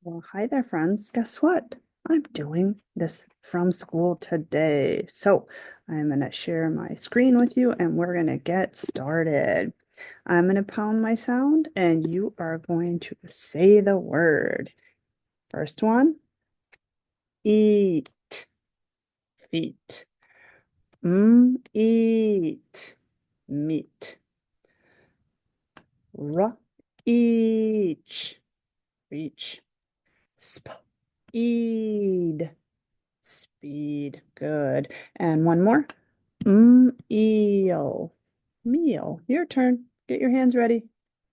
Well, hi there, friends. Guess what? I'm doing this from school today. So I'm going to share my screen with you and we're going to get started. I'm going to pound my sound and you are going to say the word. First one, eat, feet. Eat, meat. R, each, reach. Sp, eed. Speed. Good. And one more. Eel. Meal. Your turn. Get your hands ready.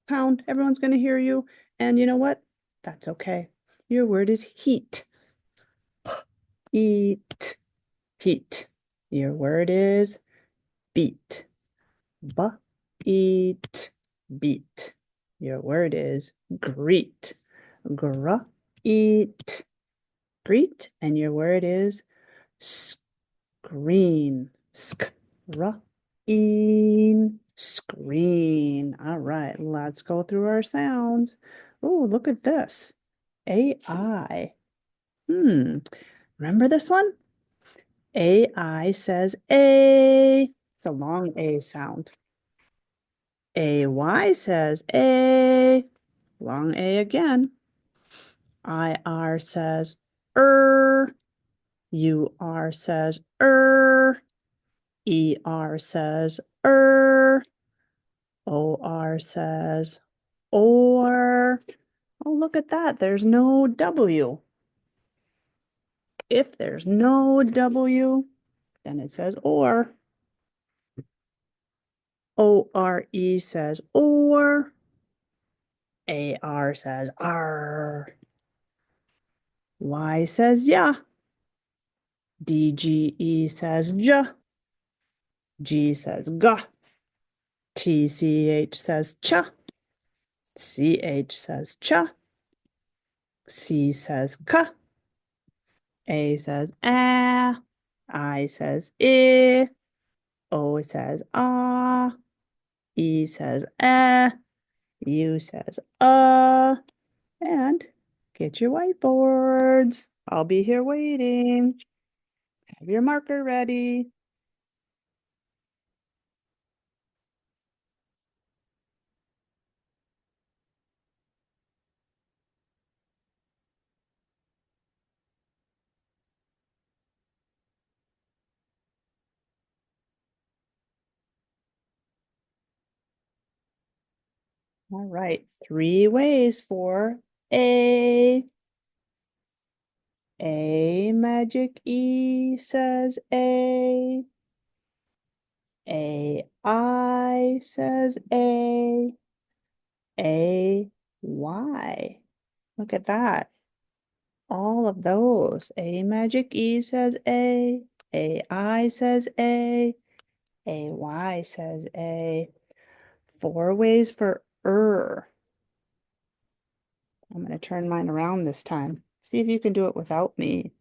Pound. Everyone's going to hear you. And you know what? That's okay. Your word is heat. Eat. Heat. Your word is beat. Eat. Beat. Your word is greet. Eat. Greet. And your word is screen. Screen. All right, let's go through our sounds. Oh, look at this. AI. Remember this one? AI says A. It's a long A sound. AY says A. Long A again. IR says UR says ER says OR says or. Oh, look at that. There's no W. If there's no W, then it says or. ORE says or. AR says R. Y says yeah. DGE says J. G says G. TCH says Ch. CH says Ch. C says K. A says ah. I says I. O says ah. E says eh. U says and get your whiteboards. I'll be here waiting. Have your marker ready. All right, 3 ways for A. A magic E says A. I says A. Y. Look at that. All of those. A magic E says A. I says Y says A. 4 ways for I'm going to turn mine around this time. See if you can do it without me.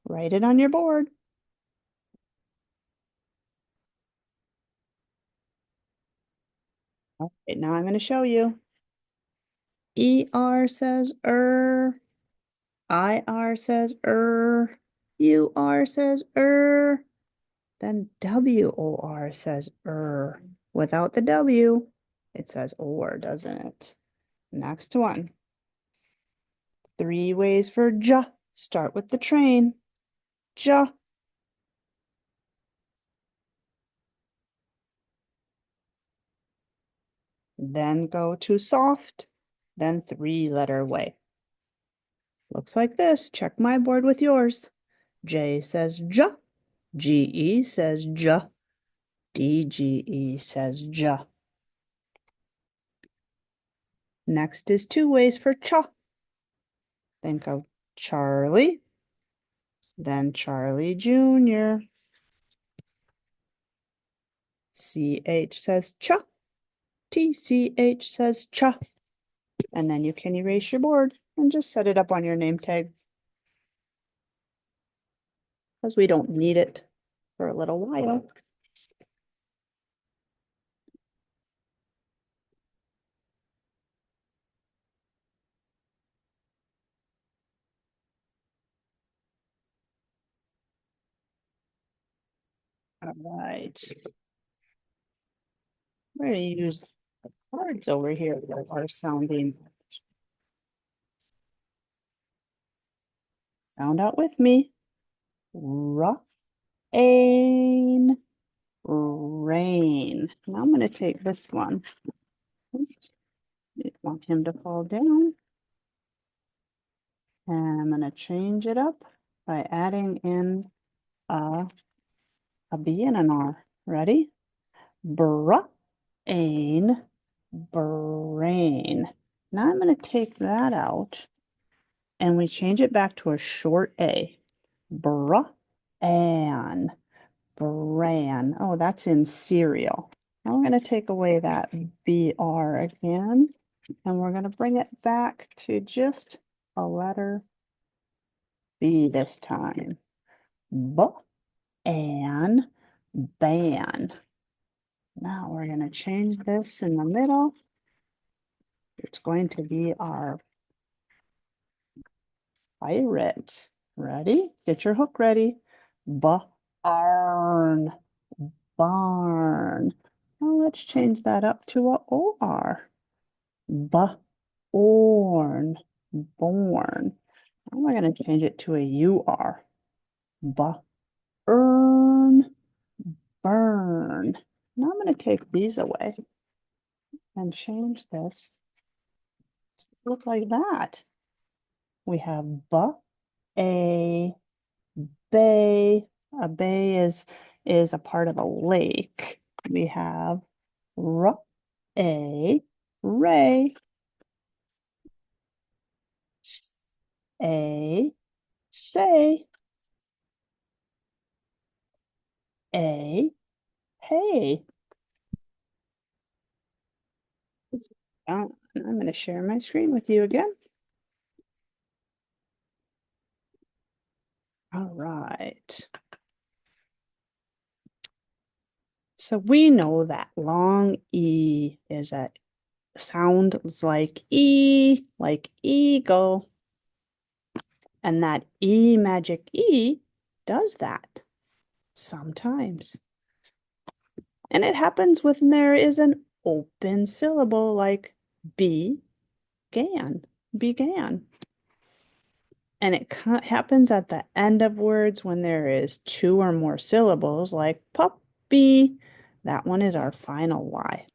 Write it on your board. Okay, now I'm going to show you. ER says IR says UR says then WOR says Without the W, it says or, doesn't it? Next one. 3 ways for J. Start with the train. J. Then go to soft, then 3-letter way. Looks like this. Check my board with yours. J says J. GE says J. DGE says J. Next is 2 ways for Ch. Think of Charlie, then Charlie Jr. CH says Ch. TCH says Ch. And then you can erase your board and just set it up on your name tag because we don't need it for a little while. All right. We're going to use words over here that are sounding. Sound out with me. Rain, rain. Now I'm going to take this one. Oops. Didn't want him to fall down. And I'm going to change it up by adding in a, a B and an R. Ready? Brain, brain. Now I'm going to take that out and we change it back to a short A. Bran, bran. Oh, that's in cereal. Now we're going to take away that BR again, and we're going to bring it back to just a letter B this time. B and ban. Now we're going to change this in the middle. It's going to be our pirate. Ready? Get your hook ready. Barn, barn. Well, let's change that up to a OR. Born, born. Now we're going to change it to a UR. Burn, burn. Now I'm going to take these away and change this to look like that. We have a bay. A bay is a part of a lake. We have a ray. A say. A hey. I'm going to share my screen with you again. All right. So we know that long E is a sound like E, like eagle. And that E magic E does that sometimes. And it happens when there is an open syllable like began, began. And it happens at the end of words when there is two or more syllables like puppy. That one is our final Y.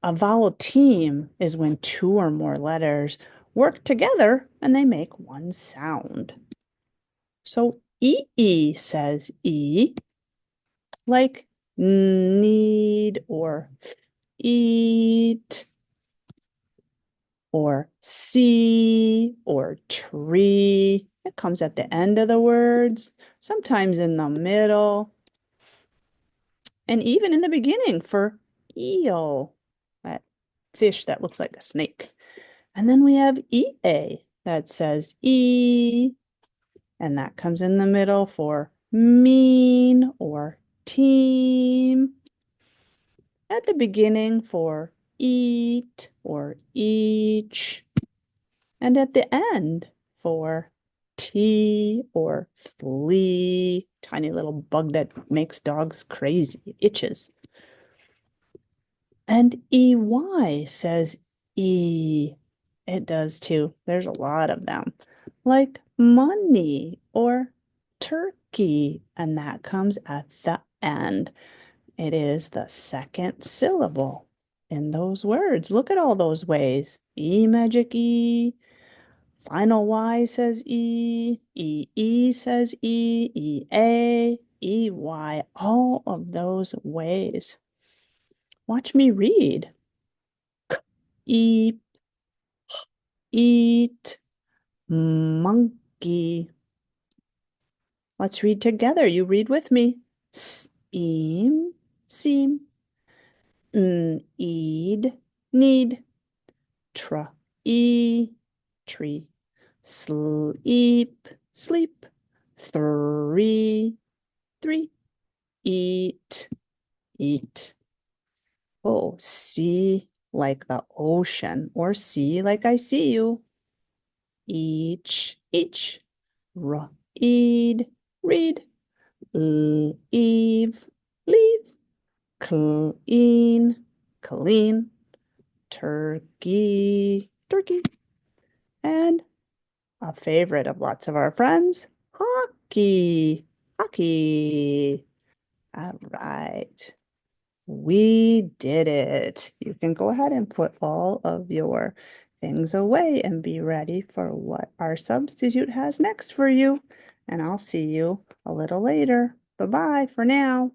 A vowel team is when two or more letters work together and they make one sound. So E says E, like need or eat, or see, or tree. It comes at the end of the words, sometimes in the middle, and even in the beginning for eel, that fish that looks like a snake. And then we have EA that says E, and that comes in the middle for mean or team. At the beginning for eat or each. And at the end for tea or flea. Tiny little bug that makes dogs crazy, itches. And EY says E. It does too. There's a lot of them. Like money or turkey. And that comes at the end. It is the second syllable in those words. Look at all those ways. E magic E. Final Y says E. E says E. E Y. All of those ways. Watch me read. Eat, eat, monkey. Let's read together. You read with me. Seem, seem. Eed, need. Tree. Sleep, sleep. Three. Eat, eat. Oh, see like the ocean, or see like I see you. Each. Read, read. leave, leave, clean, clean, turkey, turkey, and a favorite of lots of our friends, hockey, hockey. All right. We did it. You can go ahead and put all of your things away and be ready for what our substitute has next for you. And I'll see you a little later. Bye-bye for now.